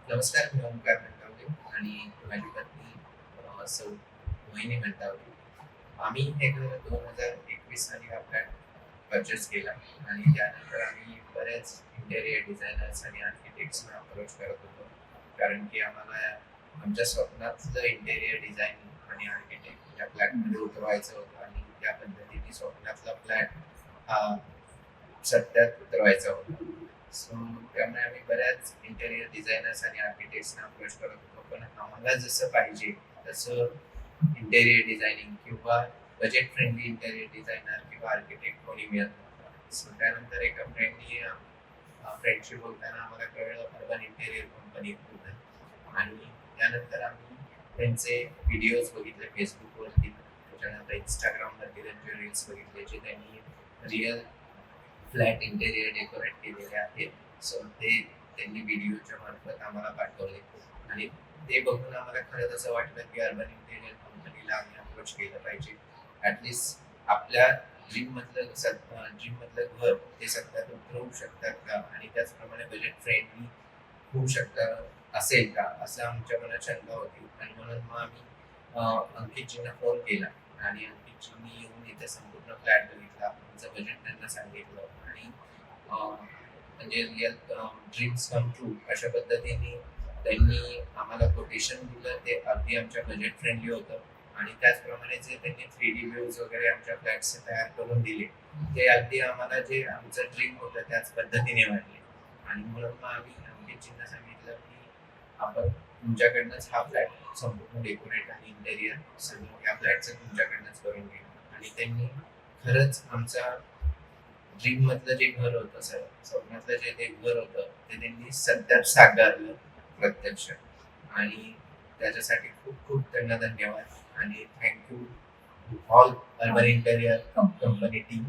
नमस्कार, मी ओंकार घंटावले आणि माझी पत्नी सौ मोहिनी घंटावले. आम्ही हे घर 2021 साली हा फ्लॅट परचेस केला आणि त्यानंतर आम्ही बऱ्याच इंटेरियर डिझायनर्स आणि आर्किटेक्ट्सना अप्रोच करत होतो. कारण की आम्हाला आमच्या स्वप्नातलं इंटेरियर डिझायनिंग आणि आर्किटेक्ट या फ्लॅटमध्ये उतरवायचं होतं आणि त्या पद्धतीने स्वप्नातला फ्लॅट हा सत्यात उतरवायचा होता. सो त्यामुळे आम्ही बऱ्याच इंटेरियर डिझायनर्स आणि आर्किटेक्ट्सना अप्रोच करत होतो. पण आम्हाला जसं पाहिजे तसं इंटेरियर डिझायनिंग किंवा बजेट फ्रेंडली इंटेरियर डिझायनर किंवा आर्किटेक्ट कोणी मिळत नव्हता. सो त्यानंतर एका फ्रेंडशी बोलताना आम्हाला कळलं अर्बन इंटेरियर कंपनी बद्दल आणि त्यानंतर आम्ही त्यांचे व्हिडिओज बघितले फेसबुकवरती, त्याच्यानंतर इंस्टाग्रामवरती त्यांचे रील्स बघितले जे त्यांनी रिअल फ्लॅट इंटेरियर डेकोरेट केलेले आहेत. सो ते त्यांनी व्हिडिओच्या मार्फत आम्हाला पाठवले आणि ते बघून आम्हाला खरंच असं वाटलं की अर्बन इंटेरियर कंपनीला आम्ही अप्रोच केलं पाहिजे. ॲटलिस्ट आपल्या ड्रीममधलं घर ते सत्यात उतरवू शकतात का आणि त्याचप्रमाणे बजेट फ्रेंडली होऊ शकतं असेल का, असं आमच्या मनात शंका होती आणि म्हणून मग आम्ही अंकितजींना फोन केला आणि अंकितजींनी येऊन इथे संपूर्ण फ्लॅट बघितला. आमचं बजेट त्यांना सांगितलं आणि म्हणजे रिअल ड्रीम्स कम ट्रू अशा पद्धतीने त्यांनी आम्हाला कोटेशन दिलं. ते अगदी आमच्या बजेट फ्रेंडली होतं आणि त्याचप्रमाणे जे त्यांनी 3D व्ह्यूज वगैरे आमच्या फ्लॅट्सचे तयार करून दिले, ते अगदी आम्हाला जे आमचं ड्रीम होतं त्याच पद्धतीने वाटले आणि म्हणून मग आम्ही अंकितजींना सांगितलं की आपण तुमच्याकडनंच हा फ्लॅट संपूर्ण डेकोरेट आणि इंटेरियर सगळं या फ्लॅटचं तुमच्याकडनंच करून घेऊ आणि त्यांनी खरंच आमचा ड्रीम मधलं जे घर होतं सर, स्वप्नातलं जे ते घर होतं ते त्यांनी सध्याच साकारलं प्रत्यक्ष आणि त्याच्यासाठी खूप खूप त्यांना धन्यवाद आणि thank you all urban interior company team